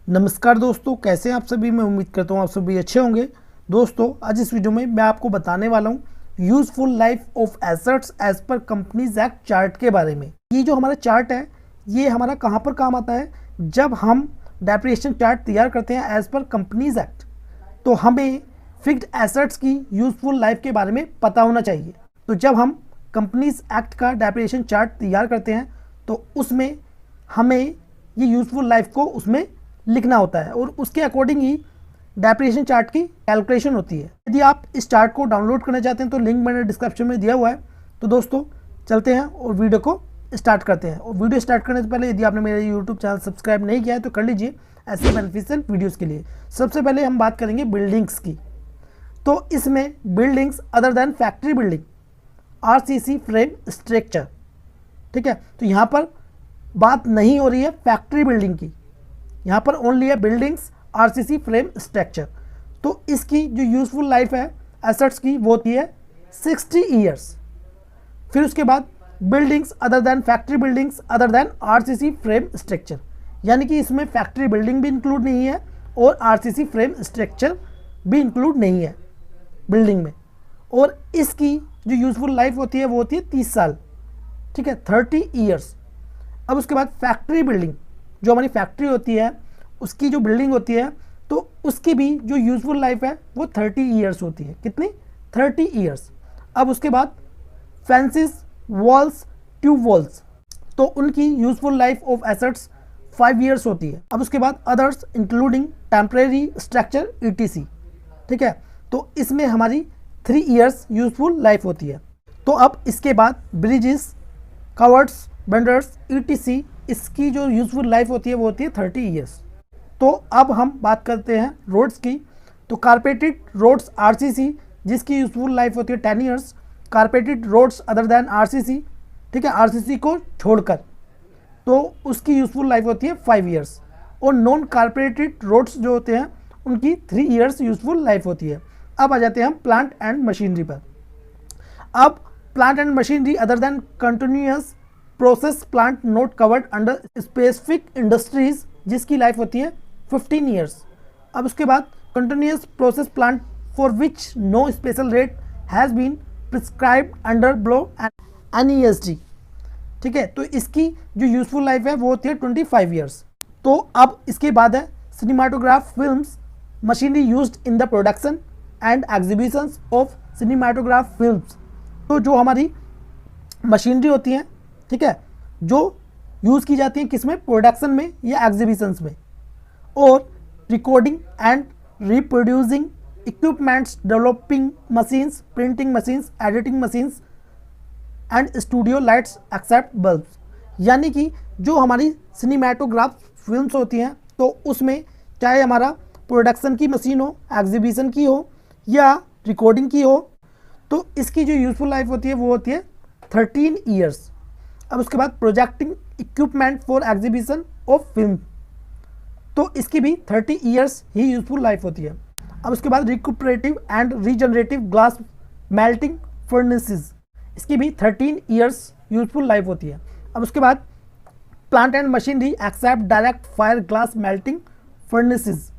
नमस्कार दोस्तों, कैसे हैं आप सभी। मैं उम्मीद करता हूँ आप सभी अच्छे होंगे। दोस्तों, आज इस वीडियो में मैं आपको बताने वाला हूँ useful life of assets as per Companies Act chart के बारे में। ये जो हमारा चार्ट है, ये हमारा कहाँ पर काम आता है, जब हम डेप्रिसिएशन चार्ट तैयार करते हैं एज पर कंपनीज एक्ट, तो हमें फिक्स्ड एसेट्स की यूजफुल लाइफ के बारे में पता होना चाहिए। तो जब हम कंपनीज एक्ट का डेप्रिसिएशन चार्ट तैयार करते हैं तो उसमें हमें ये यूजफुल लाइफ को उसमें लिखना होता है और उसके अकॉर्डिंग ही डेप्रिसिएशन चार्ट की कैलकुलेशन होती है। यदि आप इस चार्ट को डाउनलोड करना चाहते हैं तो लिंक मैंने डिस्क्रिप्शन में दिया हुआ है। तो दोस्तों, चलते हैं और वीडियो को स्टार्ट करते हैं। और वीडियो स्टार्ट करने से पहले यदि आपने मेरा यूट्यूब चैनल सब्सक्राइब नहीं किया है तो कर लीजिए ऐसे बेनिफिशियल वीडियोज़ के लिए। सबसे पहले हम बात करेंगे बिल्डिंग्स की। तो इसमें buildings other than factory building, RCC frame structure, ठीक है। तो यहाँ पर बात नहीं हो रही है फैक्ट्री बिल्डिंग की, यहाँ पर ओनली है बिल्डिंग्स आरसीसी फ्रेम स्ट्रक्चर। तो इसकी जो यूजफुल लाइफ है एसेट्स की वो होती है 60 ईयर्स। फिर उसके बाद buildings other than factory buildings other than RCC frame structure, यानी कि इसमें फैक्ट्री बिल्डिंग भी इंक्लूड नहीं है और आरसीसी फ्रेम स्ट्रक्चर भी इंक्लूड नहीं है बिल्डिंग में। और इसकी जो यूजफुल लाइफ होती है वो होती है 30 साल, ठीक है, 30 ईयर्स। अब उसके बाद फैक्ट्री बिल्डिंग, जो हमारी फैक्ट्री होती है उसकी जो बिल्डिंग होती है तो उसकी भी जो यूजफुल लाइफ है वो 30 ईयर्स होती है। कितनी? 30 ईयर्स। अब उसके बाद फेंसिस, वॉल्स, ट्यूब वॉल्स, तो उनकी useful life of assets 5 years होती है। अब उसके बाद others including temporary structure etc, ठीक है, तो इसमें हमारी 3 ईयर्स यूजफुल लाइफ होती है। तो अब इसके बाद ब्रिजेस, कवर्ट्स, बंडर्स ईटीसी, इसकी जो यूजफुल लाइफ होती है वो होती है 30 ईयर्स। तो अब हम बात करते हैं रोड्स की। तो कारपेटेड रोड्स आरसीसी, जिसकी यूजफुल लाइफ होती है 10 years. Carpeted roads other than RCC, ठीक है, आरसीसी को छोड़कर, तो उसकी यूजफुल लाइफ होती है 5 ईयर्स। और नॉन कारपेटेड रोड्स जो होते हैं उनकी 3 ईयर्स यूजफुल लाइफ होती है। अब आ जाते हैं हम प्लांट एंड मशीनरी पर। अब plant and machinery other than continuous process plant not covered under specific industries, जिसकी लाइफ होती है 15 ईयर्स। अब उसके बाद continuous process plant for which no special rate has been prescribed under below NESD, ठीक है, तो इसकी जो यूजफुल लाइफ है वो होती है 25 ईयर्स। तो अब इसके बाद है cinematograph films machinery used in the production and exhibitions of cinematograph films. तो जो हमारी मशीनरी होती हैं, ठीक है, जो यूज़ की जाती हैं किसमें? प्रोडक्शन में या एग्जीबिशंस में। और recording and reproducing equipments, developing machines, printing machines, editing machines and studio lights except bulbs, यानी कि जो हमारी सिनेमाटोग्राफ फिल्म्स होती हैं तो उसमें चाहे हमारा प्रोडक्शन की मशीन हो, एग्जीबिशन की हो या रिकॉर्डिंग की हो, तो इसकी जो यूजफुल लाइफ होती है वो होती है 13 ईयर्स। अब उसके बाद projecting equipment for exhibition of film, तो इसकी भी 30 ईयर्स ही यूजफुल लाइफ होती है। अब उसके बाद recuperative and regenerative glass melting furnaces, इसकी भी 13 ईयर्स यूजफुल लाइफ होती है। अब उसके बाद plant and machinery except direct fire glass melting furnaces,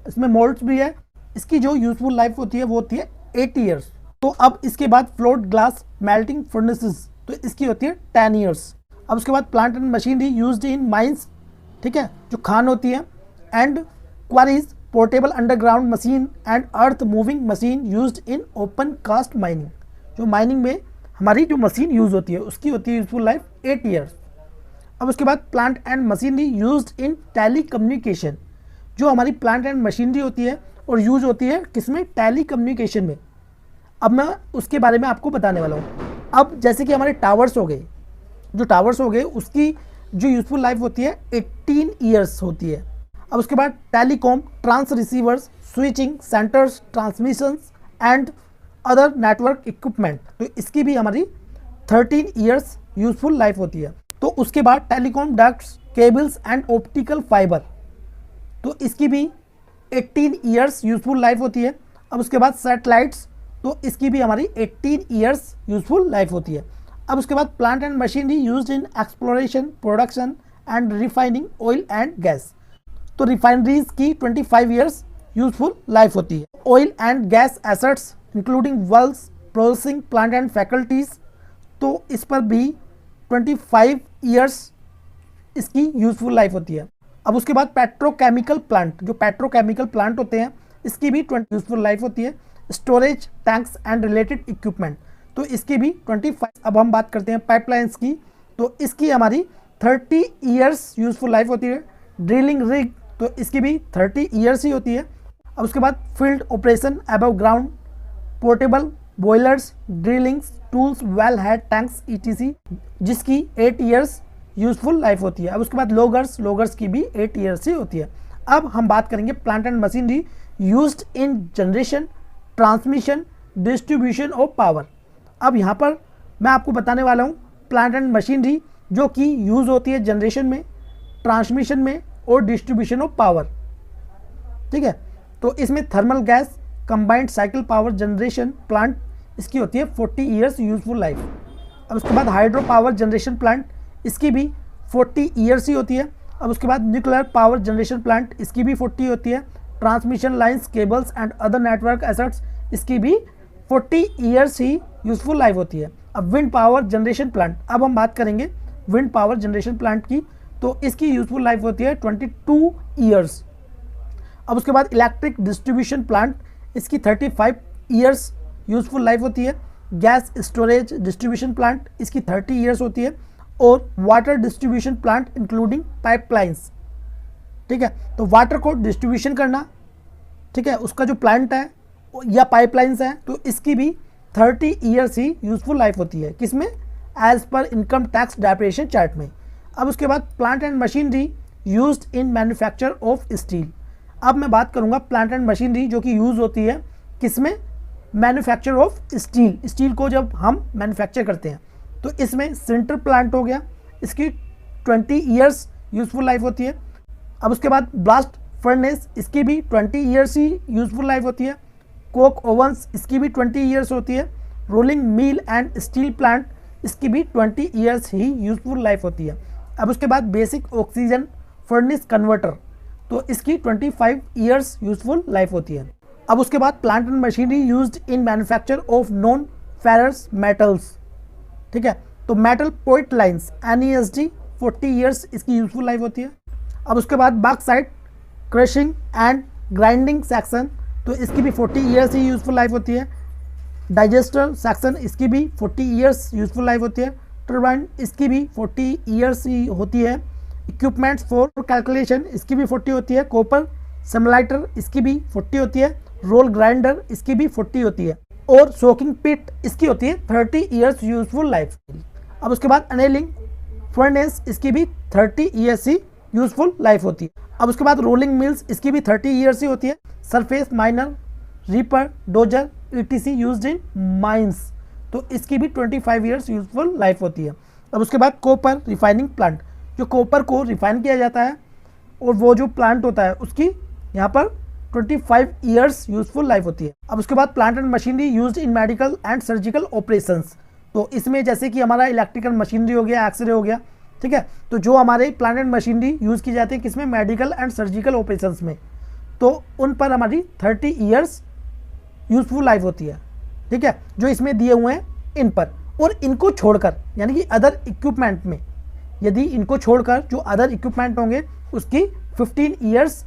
इसमें मोल्ड्स भी है, इसकी जो यूजफुल लाइफ होती है वो होती है 8 ईयर्स। तो अब इसके बाद फ्लोट ग्लास मेल्टिंग फर्नेसेस, तो इसकी होती है 10 ईयर्स। अब उसके बाद plant and machinery used in mines, ठीक है, जो खान होती है, and quarries, portable underground machine and earth moving machine used in open cast mining, जो माइनिंग में हमारी जो मशीन यूज़ होती है उसकी होती है यूजफुल लाइफ 8 ईयर्स। अब उसके बाद plant and machinery used in telecommunication, जो हमारी प्लांट एंड मशीनरी होती है और यूज होती है किसमें? टेली कम्युनिकेशन में। अब मैं उसके बारे में आपको बताने वाला हूँ। अब जैसे कि हमारे टावर्स हो गए, जो टावर्स हो गए उसकी जो यूजफुल लाइफ होती है 18 ईयर्स होती है। अब उसके बाद telecom, transreceivers, switching centres, transmissions and other network equipment, तो इसकी भी हमारी 13 ईयर्स यूजफुल लाइफ होती है। तो उसके बाद telecom ducts, cables and optical fibre, तो इसकी भी 18 ईयर्स यूजफुल लाइफ होती है। अब उसके बाद सैटेलाइट्स, तो इसकी भी हमारी 18 ईयर्स यूजफुल लाइफ होती है। अब उसके बाद plant and machinery used in exploration, production and refining oil and gas, तो रिफाइनरीज की 25 ईयर्स यूजफुल लाइफ होती है। Oil and gas assets including wells, processing plant and faculties, तो इस पर भी 25 ईयर्स इसकी यूजफुल लाइफ होती है। अब उसके बाद पेट्रोकेमिकल प्लांट, जो पेट्रोकेमिकल प्लांट होते हैं इसकी भी 20 यूजफुल लाइफ होती है। Storage tanks and related equipment, तो इसकी भी 25। अब हम बात करते हैं पाइपलाइंस की, तो इसकी हमारी 30 ईयर्स यूजफुल लाइफ होती है। ड्रिलिंग रिग, तो इसकी भी 30 ईयर्स ही होती है। अब उसके बाद field operation above ground, portable boilers, drillings tools, well head tanks ETC, जिसकी 8 ईयर्स यूजफुल लाइफ होती है। अब उसके बाद लोगर्स की भी 8 ईयर्स ही होती है। अब हम बात करेंगे plant and machinery used in generation, transmission, distribution of power. अब यहाँ पर मैं आपको बताने वाला हूँ प्लांट एंड मशीनरी जो कि यूज़ होती है जनरेशन में, ट्रांसमिशन में और डिस्ट्रीब्यूशन ऑफ पावर। ठीक है, तो इसमें thermal gas combined cycle power generation plant, इसकी होती है 40 ईयर्स यूजफुल लाइफ। अब उसके बाद हाइड्रो पावर जनरेशन प्लांट, इसकी भी 40 ईयर्स ही होती है। अब उसके बाद न्यूक्लियर पावर जनरेशन प्लांट, इसकी भी 40 होती है। Transmission lines, cables and other network assets, इसकी भी 40 ईयर्स ही यूजफुल लाइफ होती है। अब विंड पावर जनरेशन प्लांट, अब हम बात करेंगे विंड पावर जनरेशन प्लांट की, तो इसकी यूजफुल लाइफ होती है 22 ईयर्स। अब उसके बाद इलेक्ट्रिक डिस्ट्रीब्यूशन प्लांट, इसकी 35 ईयर्स यूजफुल लाइफ होती है। गैस स्टोरेज डिस्ट्रीब्यूशन प्लांट, इसकी 30 ईयर्स होती है। और water distribution plant including pipelines. ठीक है, तो वाटर को डिस्ट्रीब्यूशन करना, ठीक है, उसका जो प्लांट है या पाइपलाइंस है, तो इसकी भी 30 ईयर्स ही यूजफुल लाइफ होती है। किसमें? As per income tax depreciation chart में। अब उसके बाद plant and machinery used in manufacture of steel. अब मैं बात करूंगा प्लांट एंड मशीनरी जो कि यूज होती है किसमें? Manufacture of steel. स्टील को जब हम मैन्युफैक्चर करते हैं, तो इसमें सिंटर प्लांट हो गया, इसकी 20 ईयर्स यूजफुल लाइफ होती है। अब उसके बाद ब्लास्ट फर्नेस, इसकी भी 20 ईयर्स ही यूजफुल लाइफ होती है। कोक ओवंस, इसकी भी 20 ईयर्स होती है। Rolling mill and steel plant, इसकी भी 20 ईयर्स ही यूजफुल लाइफ होती है। अब उसके बाद बेसिक ऑक्सीजन फर्नेस कन्वर्टर, तो इसकी 25 ईयर्स यूजफुल लाइफ होती है। अब उसके बाद plant and machinery used in manufacture of non ferrous metals. ठीक है, तो metal point lines NESD 40 years इसकी यूजफुल लाइफ होती है। अब उसके बाद bauxite crushing and grinding section, तो इसकी भी 40 ईयर्स ही यूजफुल लाइफ होती है। डाइजेस्टर सेक्शन, इसकी भी 40 ईयर्स यूजफुल लाइफ होती है। टर्बाइन, इसकी भी 40 ईयर्स ही होती है। इक्विपमेंट्स फॉर कैलकुलेशन, इसकी भी 40 होती है। कॉपर सिमुलेटर, इसकी भी 40 होती है। रोल ग्राइंडर, इसकी भी 40 होती है। और सोकिंग पिट, इसकी होती है 30 ईयर्स यूजफुल लाइफ। अब उसके बाद अनेलिंग फर्नेस, इसकी भी 30 ईयर्स ही यूजफुल लाइफ होती है। अब उसके बाद रोलिंग मिल्स, इसकी भी 30 ईयर्स ही होती है। Surface miner, reaper, dozer ETC used in mines, तो इसकी भी 25 ईयर्स यूजफुल लाइफ होती है। अब उसके बाद कॉपर रिफाइनिंग प्लांट, जो कॉपर को रिफाइन किया जाता है और वो जो प्लांट होता है उसकी यहाँ पर 25 ईयर्स यूजफुल लाइफ होती है। अब उसके बाद plant and machinery used in medical and surgical operations, तो इसमें जैसे कि हमारा इलेक्ट्रिकल मशीनरी हो गया, एक्सरे हो गया, ठीक है, तो जो हमारे प्लांट एंड मशीनरी यूज़ की जाती है किसमें? मेडिकल एंड सर्जिकल ऑपरेशंस में, तो उन पर हमारी 30 ईयर्स यूजफुल लाइफ होती है। ठीक है, जो इसमें दिए हुए हैं इन पर। और इनको छोड़कर यानी कि अदर इक्विपमेंट में, यदि इनको छोड़कर जो अदर इक्विपमेंट होंगे उसकी 15 ईयर्स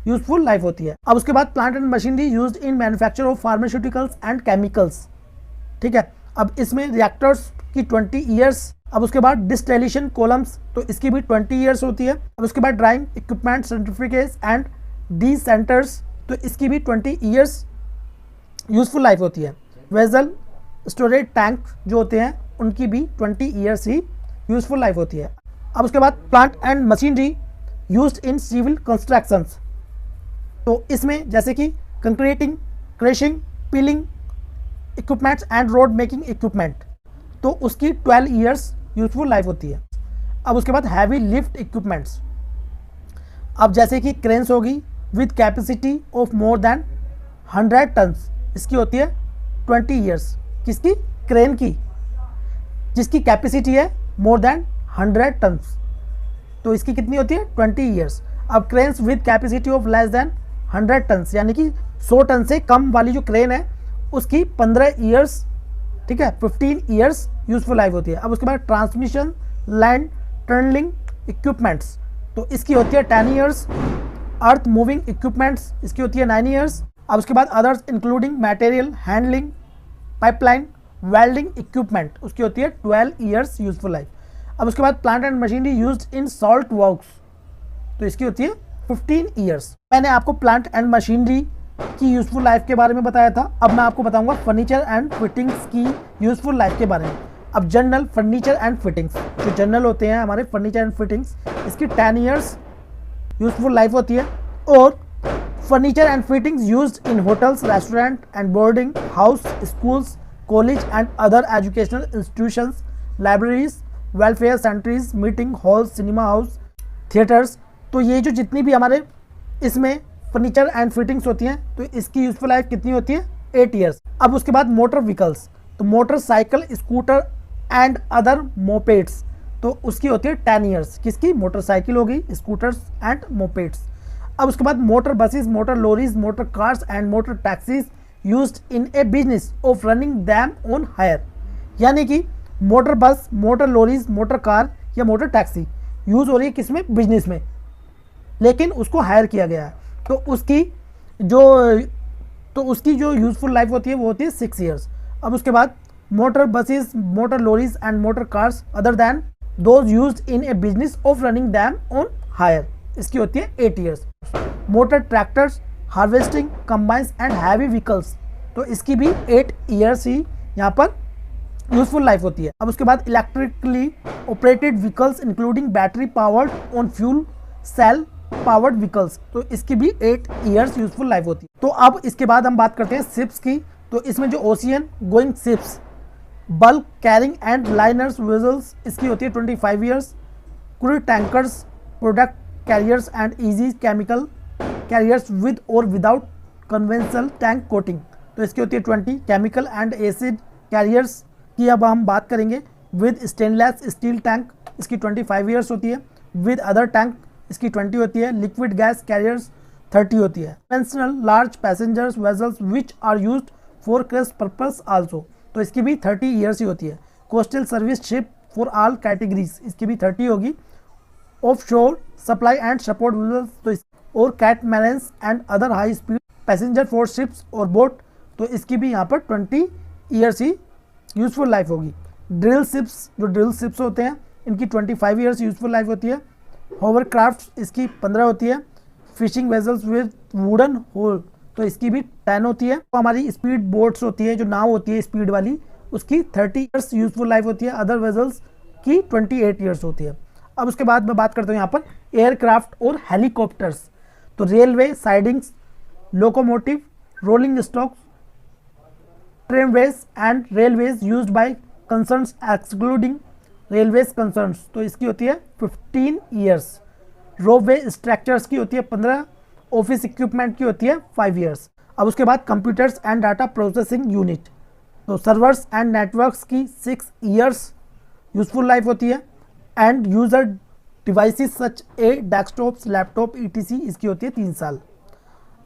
यूजफुल लाइफ होती है। अब उसके बाद plant and machinery used in manufacture of pharmaceuticals and chemicals. ठीक है, अब इसमें रिएक्टर्स की 20 ईयर्स। अब उसके बाद डिस्टिलेशन कॉलम्स, तो इसकी भी 20 ईयर्स होती है। अब उसके बाद ड्राइंग इक्विपमेंट, सेंट्रीफ्यूगेज एंड डीसेंटर्स, तो इसकी भी 20 ईयर्स यूजफुल लाइफ होती है। वेजल स्टोरेज टैंक जो होते हैं उनकी भी 20 ईयर्स ही यूजफुल लाइफ होती है। अब उसके बाद plant and machinery used in civil constructions, तो इसमें जैसे कि concreting, crushing, piling equipments and road making equipment, तो उसकी 12 ईयर्स यूजफुल लाइफ होती है। अब उसके बाद हैवी लिफ्ट इक्विपमेंट्स, अब जैसे कि क्रेन्स होगी with capacity of more than 100 tons, इसकी होती है 20 ईयर्स। किसकी? क्रेन की, जिसकी कैपेसिटी है मोर देन 100 टन्स, तो इसकी कितनी होती है? 20 ईयर्स। अब cranes with capacity of less than 100 ton, यानी कि 100 टन से कम वाली जो क्रेन है उसकी 15 ईयर्स, ठीक है, 15 ईयर्स यूजफुल लाइफ होती है। अब उसके बाद ट्रांसमिशन लैंड टर्नलिंग इक्विपमेंट्स, तो इसकी होती है 10 ईयर्स। अर्थ मूविंग इक्विपमेंट्स, इसकी होती है 9 ईयर्स। अब उसके बाद others including material handling pipeline welding equipment, उसकी होती है 12 ईयर्स यूजफुल लाइफ। अब उसके बाद plant and machinery used in salt works, तो इसकी होती है 15 ईयर्स। मैंने आपको प्लांट एंड मशीनरी की यूजफुल लाइफ के बारे में बताया था। अब मैं आपको बताऊंगा फर्नीचर एंड फिटिंग्स की यूजफुल लाइफ के बारे में। अब जनरल फर्नीचर एंड फिटिंग्स, जो जनरल होते हैं हमारे फर्नीचर एंड फिटिंग्स, इसकी 10 ईयर्स यूजफुल लाइफ होती है। और furniture and fittings used in hotels, restaurant and boarding house, schools, college and other educational institutions, libraries, welfare centres, meeting halls, cinema house, theatres. तो ये जो जितनी भी हमारे इसमें फर्नीचर एंड फिटिंग्स होती हैं, तो इसकी यूजफुल लाइफ कितनी होती है? 8 ईयर्स। अब उसके बाद मोटर व्हीकल्स, तो motorcycle, scooter and other mopeds, तो उसकी होती है 10 ईयर्स। किसकी? मोटरसाइकिल होगी, स्कूटर्स एंड मोपेड्स। अब उसके बाद motor buses, motor lorries, motor cars and motor taxis used in a business of running them on hire, यानी कि motor bus, motor lorries, motor car या मोटर टैक्सी यूज हो रही है किसमें? बिजनेस में, लेकिन उसको हायर किया गया है, तो उसकी जो यूजफुल लाइफ होती है वो होती है 6 ईयर्स। अब उसके बाद motor buses, motor lorries and motor cars other than those used in a business of running them on hire, इसकी होती है 8 years. Motor tractors, harvesting combines and heavy vehicles, तो इसकी भी 8 ईयर्स ही यहाँ पर यूजफुल लाइफ होती है। अब उसके बाद electrically operated vehicles including battery powered on fuel cell powered vehicles, तो इसकी भी 8 ईयर्स यूजफुल लाइफ होती है। तो अब इसके बाद हम बात करते हैं शिप्स की, तो इसमें जो ocean going ships, bulk carrying and liners vessels, इसकी होती है 25 years. Crude tankers, product carriers and easy chemical carriers with और विदाउट कन्वेंशनल टैंक कोटिंग, तो इसकी होती है 20। केमिकल एंड एसिड कैरियर्स की अब हम बात करेंगे विद स्टेनलेस स्टील टैंक, इसकी 25 ईयर्स होती है। विद अदर टैंक इसकी 20 होती है। लिक्विड गैस कैरियर्स 30 होती है। Conventional large passengers vessels which are used for crush purpose also, तो इसकी भी 30 ईयर्स ही होती है। Coastal service ship for all categories, इसकी भी 30 होगी। ऑफ शोर सप्लाई एंड सपोर्ट वेजल्स, तो और catamarans and other high speed passenger for ships और बोट, तो इसकी भी यहाँ पर 20 ईयर्स ही यूजफुल लाइफ होगी। ड्रिल शिप्स, जो ड्रिल शिप्स होते हैं इनकी 25 ईयर्स यूजफुल लाइफ होती है। होवरक्राफ्ट इसकी 15 होती है। Fishing vessels with wooden hull, तो इसकी भी 10 होती है। तो हमारी स्पीड बोट्स होती है, जो नाव होती है स्पीड वाली, उसकी 30 ईयर्स यूजफुल लाइफ होती है। अदर वेजल्स की 28 ईयर्स होती है। अब उसके बाद मैं बात करता हूँ यहाँ पर एयरक्राफ्ट और हेलीकॉप्टर्स, तो railway sidings, locomotive, rolling stocks, tramways and railways used by concerns excluding railways concerns, तो इसकी होती है 15 ईयर्स। रोपवे स्ट्रक्चर्स की होती है 15। ऑफिस इक्विपमेंट की होती है 5 ईयर्स। अब उसके बाद computers and data processing unit, तो सर्वर्स एंड नेटवर्क्स की 6 ईयर्स यूजफुल लाइफ होती है। And user devices such A desktops, laptop ETC, इसकी होती है 3 साल।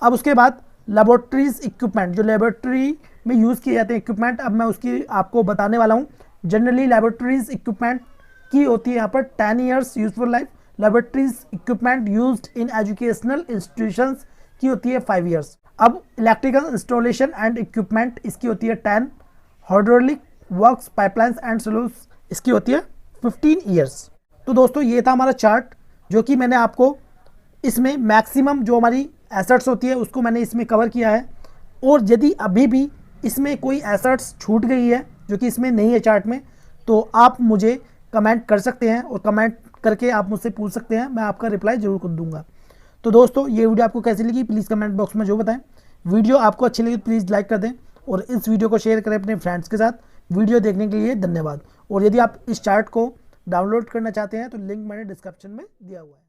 अब उसके बाद लेबोरेटरीज इक्विपमेंट, जो लेबोरेटरी में यूज़ किए जाते हैं इक्विपमेंट, अब मैं उसकी आपको बताने वाला हूँ। जनरली लेबोरेटरीज इक्विपमेंट की होती है यहाँ पर 10 years useful life. Laboratories equipment used in educational institutions की होती है 5 ईयर्स। अब इलेक्ट्रिकल इंस्टॉलेशन एंड इक्विपमेंट, इसकी होती है 10। हाइड्रोलिक वर्क्स, पाइपलाइंस एंड सलूस, इसकी होती है 15 ईयर्स। तो दोस्तों ये था हमारा चार्ट, जो कि मैंने आपको इसमें मैक्सिमम जो हमारी एसेट्स होती है उसको मैंने इसमें कवर किया है। और यदि अभी भी इसमें कोई एसेट्स छूट गई है जो कि इसमें नहीं है चार्ट में, तो आप मुझे कमेंट कर सकते हैं, और कमेंट करके आप मुझसे पूछ सकते हैं, मैं आपका रिप्लाई जरूर कर दूंगा। तो दोस्तों ये वीडियो आपको कैसी लगी प्लीज़ कमेंट बॉक्स में जो बताएं। वीडियो आपको अच्छी लगी प्लीज़ लाइक कर दें, और इस वीडियो को शेयर करें अपने फ्रेंड्स के साथ। वीडियो देखने के लिए धन्यवाद। और यदि आप इस चार्ट को डाउनलोड करना चाहते हैं तो लिंक मैंने डिस्क्रिप्शन में दिया हुआ है।